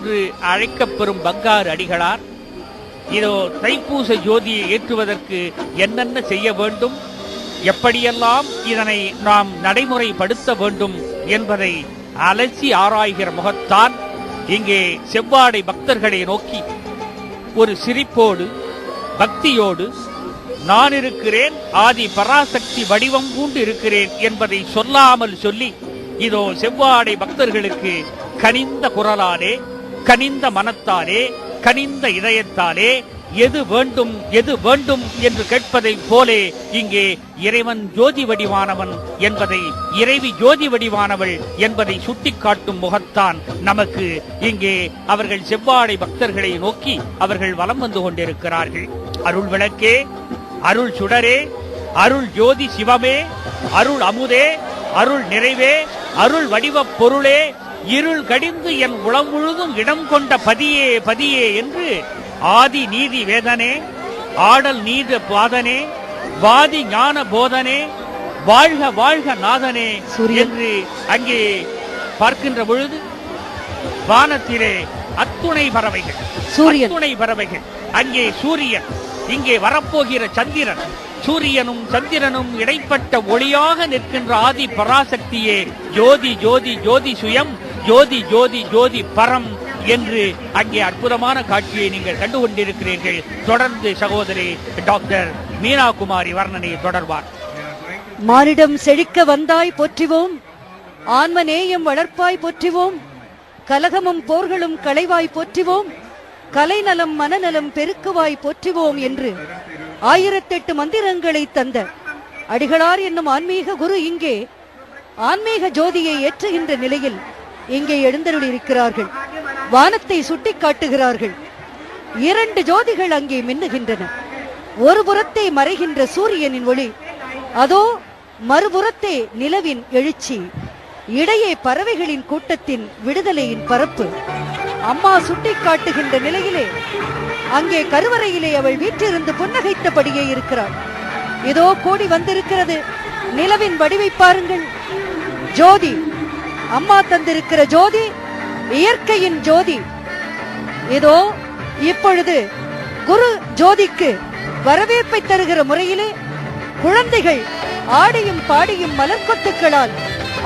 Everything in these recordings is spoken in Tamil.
என்று அழைக்கப்பெறும் பங்காரு அடிகளார் இதோ தைப்பூச ஜோதியை ஏற்றுவதற்கு என்னென்ன செய்ய வேண்டும், எப்படியெல்லாம் இதனை நாம் நடைமுறைப்படுத்த வேண்டும் என்பதை அலசி ஆராய்கிற முகத்தான் இங்கே செவ்வாடை பக்தர்களை நோக்கி ஒரு சிரிப்போடு பக்தியோடு நான் இருக்கிறேன், ஆதி பராசக்தி வடிவம் பூண்டு இருக்கிறேன் என்பதை சொல்லாமல் சொல்லி இதோ செவ்வாடை பக்தர்களுக்கு கனிந்த குரலாலே, கனிந்த மனத்தாலே, கனிந்த இதயத்தாலே எது வேண்டும் எது வேண்டும் என்று கேட்பதைப் போலே இங்கே இறைவன் ஜோதி வடிவானவன் என்பதை, இறைவி ஜோதி வடிவானவள் என்பதை சுட்டிக்காட்டும் முகத்தான் நமக்கு இங்கே அவர்கள் செவ்வாடை பக்தர்களை நோக்கி அவர்கள் வலம் வந்து கொண்டிருக்கிறார்கள். அருள் விளக்கே, அருள் சுடரே, அருள் ஜோதி சிவமே, அருள் அமுதே, அருள் நிறைவே, அருள் வடிவப் பொருளே, இருள் கடிந்து என் உளம் முழுதும் இடம் கொண்ட பதியே பதியே என்று ஆதி நீதி வேதனே, ஆடல் நீத பாதனே, வாதி ஞான போதனே, வாழ்க வாழ்க நாதனே என்று அங்கே பார்க்கின்ற பொழுது வானத்திலே அத்துணை பறவைகள், அத்துணை பறவைகள், அங்கே சூரியன், இங்கே வரப்போகிற சந்திரன், சூரியனும் சந்திரனும் இடைப்பட்ட ஒளியாக நிற்கின்ற ஆதி பராசக்தியே ஜோதி ஜோதி ஜோதி சுயம், ஜோதி ஜோதி ஜோதி பரம் என்று அங்கே அற்புதமான காட்சியை நீங்கள் கண்டு கொண்டிருக்கிறீர்கள். தொடர்ந்து சகோதரி டாக்டர் மீனா குமாரி வர்ணனையை தொடர்வார். மானிடம் செழிக்க வந்தாய் போற்றிவோம், ஆன்மநேயம் வளர்ப்பாய் போற்றிவோம், கலகமும் போர்களும் களைவாய் போற்றிவோம், கலைநலம் மனநலம் பெருக்குவாய் போற்றிவோம் என்று 1008 மந்திரங்களை தந்த அடிகளார் என்னும் ஆன்மீக குரு இங்கே ஆன்மீக ஜோதியை ஏற்றுகின்ற நிலையில் இங்கே எழுந்தருளி இருக்கிறார்கள். வானத்தை சுட்டி காட்டுகிறார்கள். 2 ஜோதிகள் அங்கே மின்னுகின்றன. ஒரு புறத்தை மறைகின்ற சூரியனின் ஒளி, அதோ மறுபுறத்தே நிலவின் எழுச்சி, இடையே பறவைகளின் கூட்டத்தின் விடுதலையின் பரப்பு. அம்மா சுட்டி காட்டுகின்ற நிலையிலே அங்கே கருவறையிலே அவள் வீற்றிருந்து புன்னகைத்தபடியே இருக்கிறாள். இதோ கோடி வந்திருக்கிறது. நிலவின் வடிவை பாருங்கள். ஜோதி, அம்மா தந்திருக்கிற ஜோதி இயற்கையின் ஜோதி. இதோ இப்பொழுது குரு ஜோதிக்கு வரவேற்பை தருகிற முறையிலே குழந்தைகள் ஆடியும் பாடியும் மலர்கொத்துக்களால்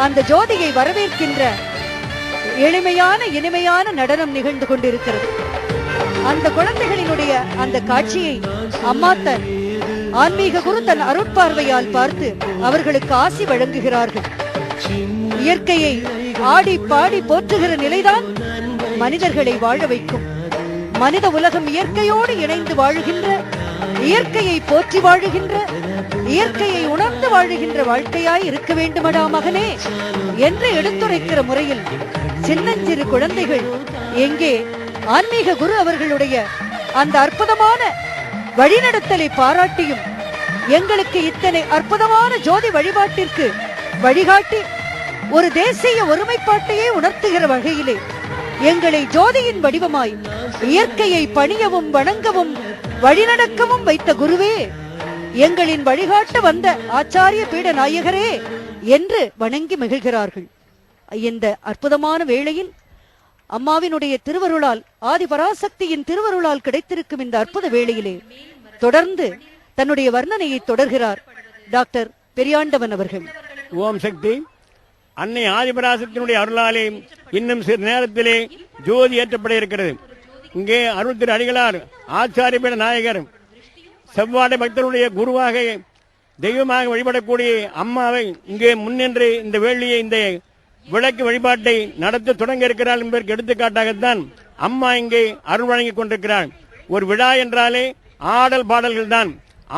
அந்த ஜோதியை வரவேற்கின்ற எளிமையான இனிமையான நடனம் நிகழ்ந்து கொண்டிருக்கிறது. அந்த குழந்தைகளினுடைய அந்த காட்சியை அம்மா தன் ஆன்மீக குரு தன் அருட்பார்வையால் பார்த்து அவர்களுக்கு ஆசி வழங்குகிறார்கள். இயற்கையை ஆடி பாடி போற்றுகிற நிலைதான் மனிதர்களை வாழ வைக்கும். மனித உலகம் இயற்கையோடு இணைந்து வாழுகின்ற, இயற்கையை போற்றி வாழுகின்ற, இயற்கையை உணர்ந்து வாழுகின்ற வாழ்க்கையாய் இருக்க வேண்டுமடா மகனே என்று எடுத்துரைக்கிற முறையில் சின்னஞ்சிறு குழந்தைகள் எங்கே ஆன்மீக குரு அவர்களுடைய அந்த அற்புதமான வழிநடத்தலை பாராட்டியும் எங்களுக்கு இத்தனை அற்புதமான ஜோதி வழிபாட்டிற்கு வழிகாட்டி ஒரு தேசிய ஒருமைப்பாட்டையே உணர்த்துகிற வகையிலே எங்களை ஜோதியின் வடிவமாய் இயற்கையை பணியவும் வணங்கவும் வழிநடக்கவும் வைத்த குருவே, எங்களின் வழிகாட்ட வந்த ஆச்சாரிய பீட நாயகரே என்று வணங்கி மகிழ்கிறார்கள். இந்த அற்புதமான வேளையில் அம்மாவினுடைய திருவருளால், ஆதி பராசக்தியின் திருவருளால் கிடைத்திருக்கும் இந்த அற்புத வேளையிலே தொடர்ந்து தன்னுடைய வர்ணனையை தொடர்கிறார் டாக்டர் பெரியாண்டவன் அவர்கள். ஓம் சக்தி. அன்னை ஆதிபராசக்தியினுடைய அருளாலே இன்னும் சிறு நேரத்திலே ஜோதி ஏற்றப்பட இருக்கிறது. இங்கே அருள் திரு அடிகளார் ஆச்சாரிய நாயகர் செவ்வாடை பக்தருடைய குருவாக தெய்வமாக வழிபடக்கூடிய அம்மாவை இங்கே முன்னின்று இந்த வேள்வியை, இந்த விளக்கு வழிபாட்டை நடத்த தொடங்க இருக்கிறார் என்பதற்கு எடுத்துக்காட்டாகத்தான் அம்மா இங்கே அருள் வழங்கிக் கொண்டிருக்கிறார். ஒரு விழா என்றாலே ஆடல் பாடல்கள் தான்.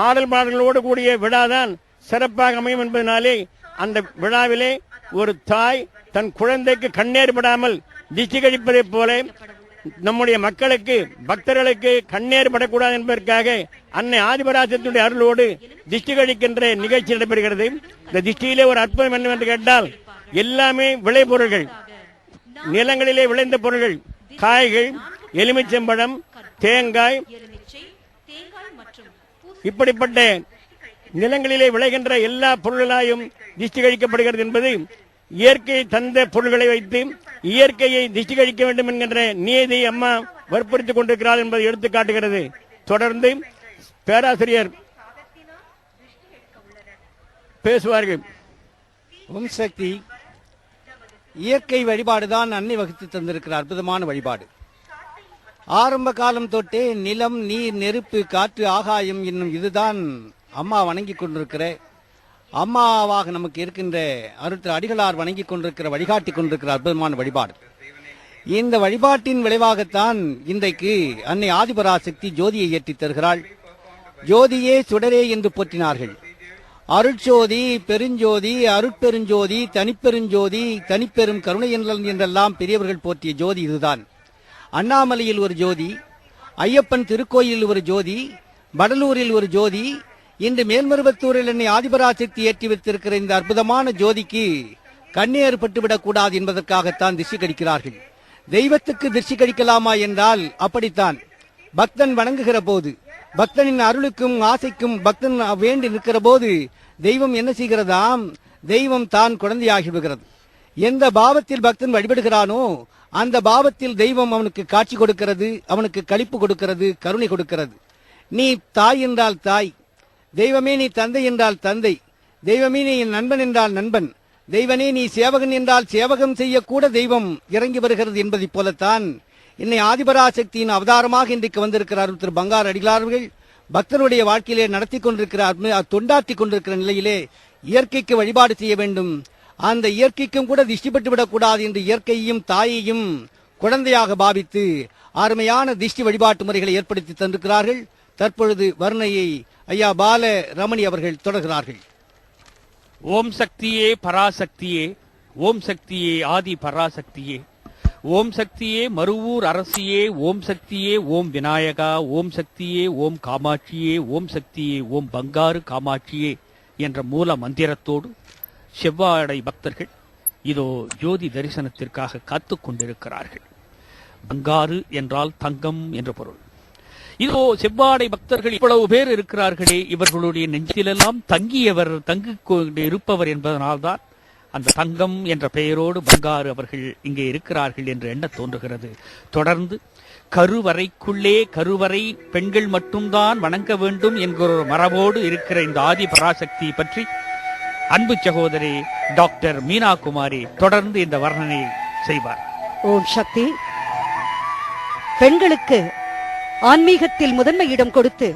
ஆடல் பாடல்களோடு கூடிய விழாதான் சிறப்பாக அமையும் என்பதனாலே அந்த விழாவிலே ஒரு தாய் தன் குழந்தைக்கு கண்ணீர் படாமல் திஷ்டி கழிப்பதைப் போல நம்முடைய மக்களுக்கு, பக்தர்களுக்கு கண்ணீர் படக்கூடாது என்பதற்காக அன்னை ஆதிபராசக்தியுடைய அருளோடு திஷ்டி கழிக்கின்ற நிகழ்ச்சி நடைபெறுகிறது. இந்த திஷ்டியிலே ஒரு அற்புதம் என்னவென்று கேட்டால், எல்லாமே விளைபொருள்கள், நிலங்களிலே விளைந்த பொருள்கள், காய்கள், எலுமிச்சம்பழம், தேங்காய், இப்படிப்பட்ட நிலங்களிலே விளைகின்ற எல்லா பொருள்களாயும் திஷ்டி கழிக்கப்படுகிறது என்பது இயற்கை தந்த பொருள்களை வைத்து இயற்கையை திஷ்டி கழிக்க வேண்டும் என்கின்ற நியதி அம்மா வற்புறுத்திக் கொண்டிருக்கிறார் என்பதை எடுத்து காட்டுகிறது. தொடர்ந்து பேராசிரியர் பேசுவார்கள். ஓம் சக்தி. இயற்கை வழிபாடுதான் அன்னை வகுத்து தந்திருக்கிற அற்புதமான வழிபாடு. ஆரம்ப காலம் தொட்டே நிலம், நீர், நெருப்பு, காற்று, ஆகாயம் என்னும் இதுதான் அம்மா வணங்கி கொண்டிருக்கிற, அம்மாவாக நமக்கு இருக்கின்ற அருள் அடிகளார் வணங்கி கொண்டிருக்கிற, வழிகாட்டி கொண்டிருக்கிற அற்புதமான வழிபாடு. இந்த வழிபாட்டின் விளைவாகத்தான் இன்றைக்கு அன்னை ஆதிபராசக்தி ஜோதியை ஏற்றி தருகிறாள். ஜோதியே சுடரே என்று போற்றினார்கள். அருட்சோதி, பெருஞ்சோதி, அருட்பெருஞ்சோதி, தனிப்பெருஞ்சோதி, தனிப்பெரும் கருணை என்றெல்லாம் பெரியவர்கள் போற்றிய ஜோதி இதுதான். அண்ணாமலையில் ஒரு ஜோதி, ஐயப்பன் திருக்கோயிலில் ஒரு ஜோதி, வடலூரில் ஒரு ஜோதி, இன்று மேல்மருவத்தூரில் என்னை ஆதிபராசக்தி ஏற்றி வைத்திருக்கிற இந்த அற்புதமான ஜோதிக்கு கண்ணேறு பட்டுவிடக் கூடாது என்பதற்காகத்தான் திருஷ்டி கடிக்கிறார்கள். தெய்வத்துக்கு திருஷ்டி கடிக்கலாமா என்றால் அப்படித்தான். பக்தன் வணங்குகிற போது, பக்தனின் அருளுக்கும் ஆசைக்கும் பக்தன் வேண்டி நிற்கிற போது தெய்வம் என்ன செய்கிறதாம்? தெய்வம் தான் குழந்தையாகி விடுகிறது. எந்த பாவத்தில் பக்தன் வழிபடுகிறானோ அந்த பாவத்தில் தெய்வம் அவனுக்கு காட்சி கொடுக்கிறது, அவனுக்கு களிப்பு கொடுக்கிறது, கருணை கொடுக்கிறது. நீ தாய் என்றால் தாய், தெய்வமே நீ தந்தை என்றால் தந்தை, தெய்வமே நீ நண்பன் என்றால் நண்பன், தெய்வனே நீ சேவகன் என்றால் சேவகம் செய்யக்கூட தெய்வம் இறங்கி வருகிறது என்பதைப் போலத்தான் இன்னை ஆதிபராசக்தியின் அவதாரமாக இன்றைக்கு வந்திருக்கிறார் திரு பங்காரு அடிகளார்கள் பக்தருடைய வாழ்க்கையிலே நடத்தி கொண்டிருக்கிற, தொண்டாற்றி கொண்டிருக்கிற நிலையிலே இயற்கைக்கு வழிபாடு செய்ய வேண்டும், அந்த இயற்கைக்கும் கூட திஷ்டிப்பட்டு விடக்கூடாது என்று இயற்கையையும் தாயையும் குழந்தையாக பாவித்து அருமையான திஷ்டி வழிபாட்டு முறைகளை ஏற்படுத்தி தந்திருக்கிறார்கள். தற்பொழுது வர்ணையை ஐயா பால ரமணி அவர்கள் தொடர்கிறார்கள். ஓம் சக்தியே பராசக்தியே, ஓம் சக்தியே ஆதி பராசக்தியே, ஓம் சக்தியே மருவூர் அரசியே, ஓம் சக்தியே ஓம் விநாயகா, ஓம் சக்தியே ஓம் காமாட்சியே, ஓம் சக்தியே ஓம் பங்காரு காமாட்சியே என்ற மூல மந்திரத்தோடு செவ்வாடை பக்தர்கள் இதோ ஜோதி தரிசனத்திற்காக காத்துக் கொண்டிருக்கிறார்கள். பங்காரு என்றால் தங்கம் என்ற பொருள். இதோ செவ்வாடை பக்தர்கள் இவ்வளவு பேர் இருக்கிறார்களே, இவர்களுடைய நெஞ்சிலெல்லாம் தங்கியவர், தங்கிக் கொண்டு இருப்பவர் என்பதனால்தான் அந்த தங்கம் என்ற பெயரோடு பங்காரு அவர்கள் இங்கே இருக்கிறார்கள் என்று எண்ண தோன்றுகிறது. தொடர்ந்து கருவறைக்குள்ளே, கருவறை பெண்கள் மட்டும்தான் வணங்க வேண்டும் என்கிற ஒரு மரபோடு இருக்கிற இந்த ஆதி பராசக்தி பற்றி அன்பு சகோதரி டாக்டர் மீனா குமாரி தொடர்ந்து இந்த வர்ணனை செய்வார். ஓம் சக்தி. பெண்களுக்கு ஆன்மீகத்தில் முதன்மை இடம் கொடுத்து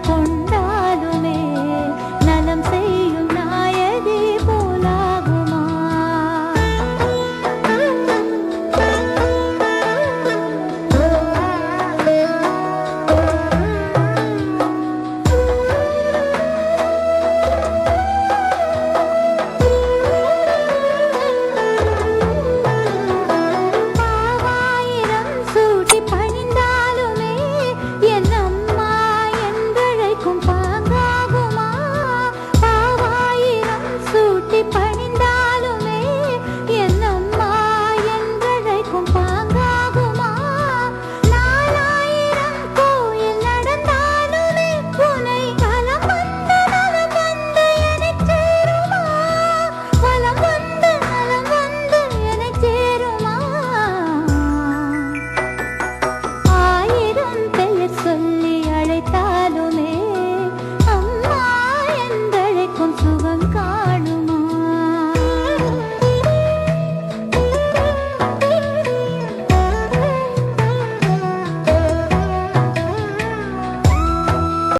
கொண்டு